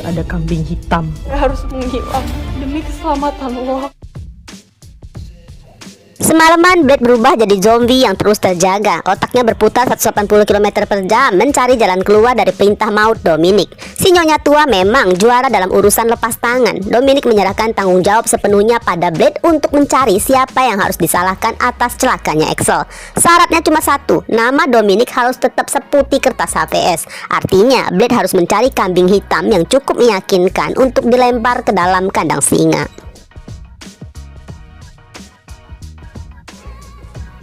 ada kambing hitam. Harus menghilang demi keselamatan lo. Semalaman Blade berubah jadi zombie yang terus terjaga. Otaknya berputar 180 km per jam mencari jalan keluar dari perintah maut Dominic. Si nyonya tua memang juara dalam urusan lepas tangan. Dominic menyerahkan tanggung jawab sepenuhnya pada Blade untuk mencari siapa yang harus disalahkan atas celakanya Axel. Syaratnya cuma satu, nama Dominic harus tetap seputih kertas HVS. Artinya Blade harus mencari kambing hitam yang cukup meyakinkan untuk dilempar ke dalam kandang singa.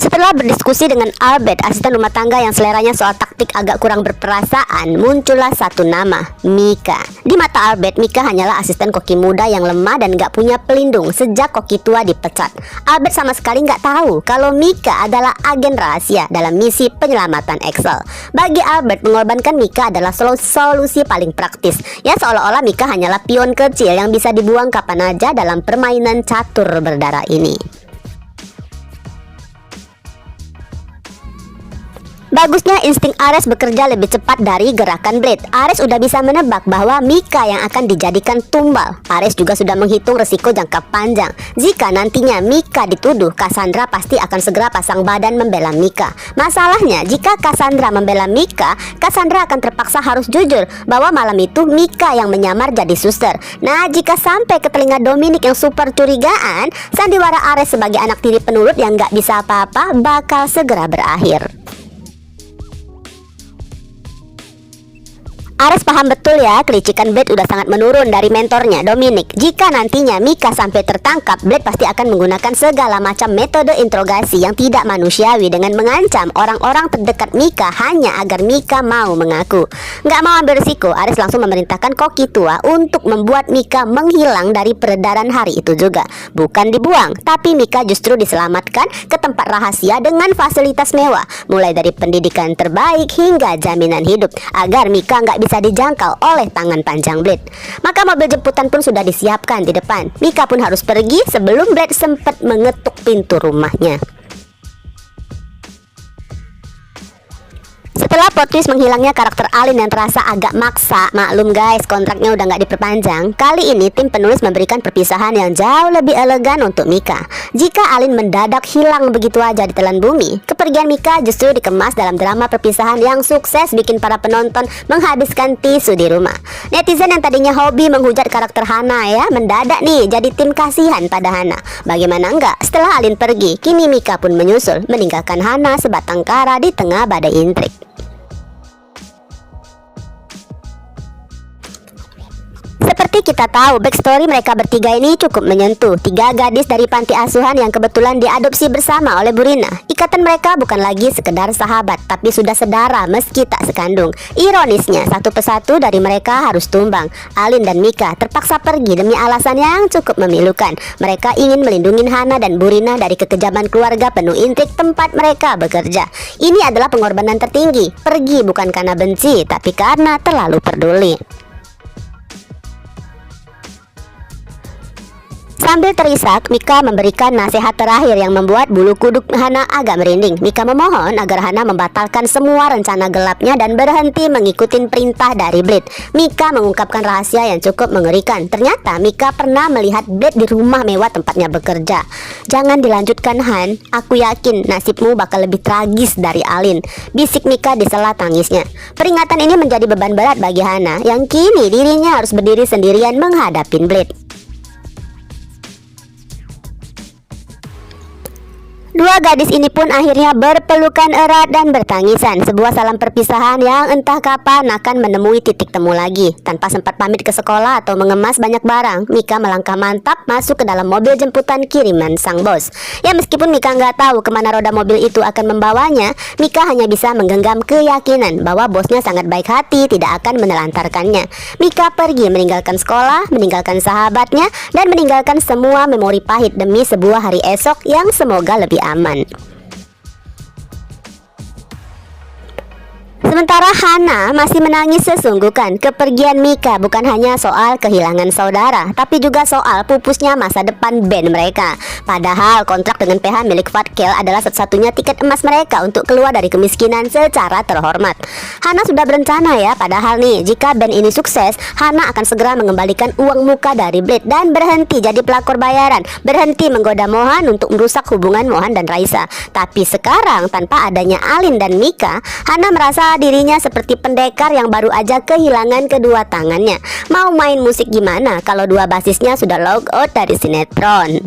Setelah berdiskusi dengan Albert, asisten rumah tangga yang seleranya soal taktik agak kurang berperasaan, muncullah satu nama, Mika. Di mata Albert, Mika hanyalah asisten koki muda yang lemah dan gak punya pelindung sejak koki tua dipecat. Albert sama sekali gak tahu kalau Mika adalah agen rahasia dalam misi penyelamatan Axel. Bagi Albert, mengorbankan Mika adalah solusi paling praktis. Ya, seolah-olah Mika hanyalah pion kecil yang bisa dibuang kapan aja dalam permainan catur berdarah ini. Bagusnya insting Ares bekerja lebih cepat dari gerakan Blade. Ares udah bisa menebak bahwa Mika yang akan dijadikan tumbal. Ares juga sudah menghitung resiko jangka panjang. Jika nantinya Mika dituduh, Cassandra pasti akan segera pasang badan membela Mika. Masalahnya, jika Cassandra membela Mika, Cassandra akan terpaksa harus jujur bahwa malam itu Mika yang menyamar jadi suster. Nah, jika sampai ke telinga Dominic yang super curigaan, sandiwara Ares sebagai anak tiri penurut yang gak bisa apa-apa bakal segera berakhir. Ares paham betul ya, kelicikan Blade udah sangat menurun dari mentornya, Dominic. Jika nantinya Mika sampai tertangkap, Blade pasti akan menggunakan segala macam metode interogasi yang tidak manusiawi dengan mengancam orang-orang terdekat Mika hanya agar Mika mau mengaku. Nggak mau ambil risiko, Ares langsung memerintahkan koki tua untuk membuat Mika menghilang dari peredaran hari itu juga. Bukan dibuang, tapi Mika justru diselamatkan ke tempat rahasia dengan fasilitas mewah, mulai dari pendidikan terbaik hingga jaminan hidup, agar Mika nggak bisa dijangkau oleh tangan panjang Blade. Maka mobil jemputan pun sudah disiapkan di depan. Mika pun harus pergi sebelum Blade sempat mengetuk pintu rumahnya. Setelah plot twist menghilangnya karakter Alin yang terasa agak maksa, maklum guys, kontraknya udah nggak diperpanjang. Kali ini tim penulis memberikan perpisahan yang jauh lebih elegan untuk Mika. Jika Alin mendadak hilang begitu aja ditelan bumi, kepergian Mika justru dikemas dalam drama perpisahan yang sukses bikin para penonton menghabiskan tisu di rumah. Netizen yang tadinya hobi menghujat karakter Hana ya, mendadak nih jadi tim kasihan pada Hana. Bagaimana enggak, setelah Alin pergi, kini Mika pun menyusul, meninggalkan Hana sebatang kara di tengah badai intrik. Seperti kita tahu, backstory mereka bertiga ini cukup menyentuh. Tiga gadis dari panti asuhan yang kebetulan diadopsi bersama oleh Burina. Ikatan mereka bukan lagi sekedar sahabat, tapi sudah sedara meski tak sekandung. Ironisnya, satu persatu dari mereka harus tumbang. Alin dan Mika terpaksa pergi demi alasan yang cukup memilukan. Mereka ingin melindungi Hana dan Burina dari kekejaman keluarga penuh intrik tempat mereka bekerja. Ini adalah pengorbanan tertinggi. Pergi bukan karena benci, tapi karena terlalu peduli. Sambil terisak, Mika memberikan nasihat terakhir yang membuat bulu kuduk Hana agak merinding. Mika memohon agar Hana membatalkan semua rencana gelapnya dan berhenti mengikuti perintah dari Blade. Mika mengungkapkan rahasia yang cukup mengerikan. Ternyata Mika pernah melihat Blade di rumah mewah tempatnya bekerja. Jangan dilanjutkan Han, aku yakin nasibmu bakal lebih tragis dari Alin, bisik Mika di sela tangisnya. Peringatan ini menjadi beban berat bagi Hana yang kini dirinya harus berdiri sendirian menghadapi Blade. Dua gadis ini pun akhirnya berpelukan erat dan bertangisan. Sebuah salam perpisahan yang entah kapan akan menemui titik temu lagi. Tanpa sempat pamit ke sekolah atau mengemas banyak barang, Mika melangkah mantap masuk ke dalam mobil jemputan kiriman sang bos. Ya, meskipun Mika nggak tahu kemana roda mobil itu akan membawanya, Mika hanya bisa menggenggam keyakinan bahwa bosnya sangat baik hati, tidak akan menelantarkannya. Mika pergi meninggalkan sekolah, meninggalkan sahabatnya, dan meninggalkan semua memori pahit demi sebuah hari esok yang semoga lebih aman. Sementara Hana masih menangis sesungguhkan. Kepergian Mika bukan hanya soal kehilangan saudara, tapi juga soal pupusnya masa depan band mereka. Padahal kontrak dengan PH milik Fatkel adalah satu-satunya tiket emas mereka untuk keluar dari kemiskinan secara terhormat. Hana sudah berencana ya, padahal nih, jika band ini sukses, Hana akan segera mengembalikan uang muka dari Blade dan berhenti jadi pelakor bayaran, berhenti menggoda Mohan untuk merusak hubungan Mohan dan Raisa. Tapi sekarang tanpa adanya Alin dan Mika, Hana merasa dirinya seperti pendekar yang baru aja kehilangan kedua tangannya. Mau main musik gimana kalau dua basisnya sudah log out dari sinetron?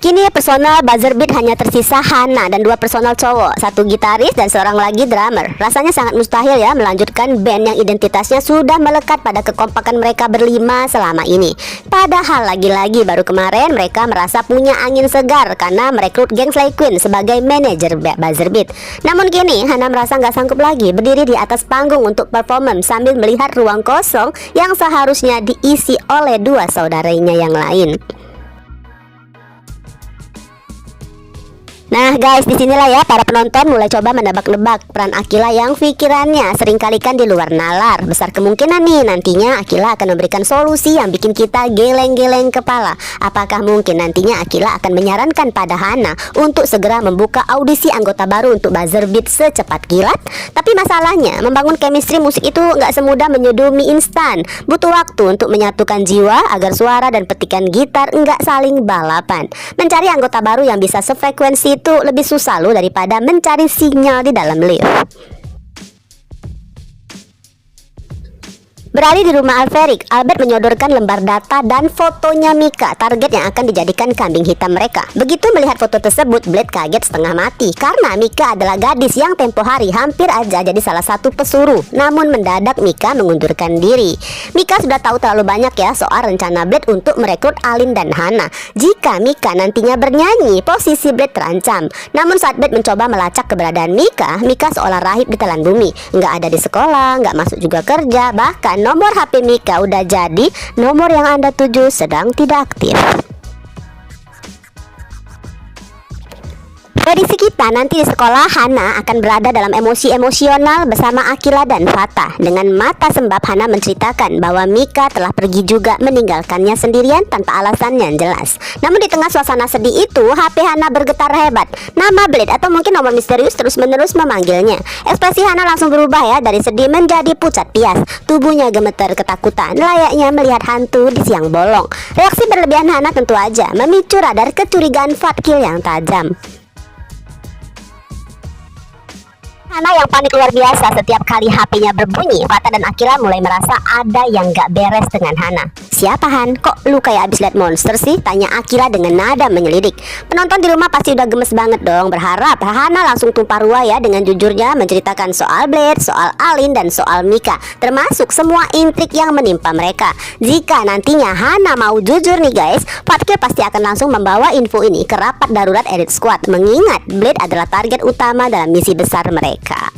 Kini personal buzzer beat hanya tersisa Hana dan dua personal cowok, satu gitaris dan seorang lagi drummer. Rasanya sangat mustahil ya melanjutkan band yang identitasnya sudah melekat pada kekompakan mereka berlima selama ini. Padahal lagi-lagi baru kemarin mereka merasa punya angin segar karena merekrut geng Slay Queen sebagai manajer buzzer beat. Namun kini Hana merasa nggak sanggup lagi berdiri di atas panggung untuk performance sambil melihat ruang kosong yang seharusnya diisi oleh dua saudaranya yang lain. Nah guys, disinilah ya para penonton mulai coba menebak-nebak peran Akila yang pikirannya seringkali kan di luar nalar. Besar kemungkinan nih nantinya Akila akan memberikan solusi yang bikin kita geleng-geleng kepala. Apakah mungkin nantinya Akila akan menyarankan pada Hana untuk segera membuka audisi anggota baru untuk buzzer beat secepat kilat? Tapi masalahnya membangun chemistry musik itu nggak semudah menyeduh mie instan. Butuh waktu untuk menyatukan jiwa agar suara dan petikan gitar nggak saling balapan. Mencari anggota baru yang bisa sefrekuensi itu lebih susah loh daripada mencari sinyal di dalam lift. Beralih di rumah Alferik, Albert menyodorkan lembar data dan fotonya Mika, target yang akan dijadikan kambing hitam mereka. Begitu melihat foto tersebut, Blade kaget setengah mati karena Mika adalah gadis yang tempo hari hampir aja jadi salah satu pesuruh. Namun mendadak Mika mengundurkan diri. Mika sudah tahu terlalu banyak ya soal rencana Blade untuk merekrut Alin dan Hana. Jika Mika nantinya bernyanyi, posisi Blade terancam. Namun saat Blade mencoba melacak keberadaan Mika, Mika seolah rahib di telan bumi. Nggak ada di sekolah, nggak masuk juga kerja, bahkan nomor HP Mika udah jadi nomor yang Anda tuju sedang tidak aktif. Prediksi kita nanti di sekolah, Hana akan berada dalam emosi emosional bersama Akila dan Fatah. Dengan mata sembab Hana menceritakan bahwa Mika telah pergi juga meninggalkannya sendirian tanpa alasan yang jelas. Namun di tengah suasana sedih itu, HP Hana bergetar hebat. Nama Blade atau mungkin nomor misterius terus-menerus memanggilnya. Ekspresi Hana langsung berubah ya, dari sedih menjadi pucat pias. Tubuhnya gemeter ketakutan, layaknya melihat hantu di siang bolong. Reaksi berlebihan Hana tentu aja memicu radar kecurigaan Fatkill yang tajam. Hana yang panik luar biasa setiap kali HP-nya berbunyi. Fatah dan Akila mulai merasa ada yang gak beres dengan Hana. Siapa Han? Kok lu kayak abis liat monster sih? Tanya Akila dengan nada menyelidik. Penonton di rumah pasti udah gemes banget dong. Berharap Hana langsung tumpah ruah ya dengan jujurnya menceritakan soal Blade, soal Alin, dan soal Mika. Termasuk semua intrik yang menimpa mereka. Jika nantinya Hana mau jujur nih guys, Fatkill pasti akan langsung membawa info ini ke rapat darurat Elite Squad. Mengingat Blade adalah target utama dalam misi besar mereka.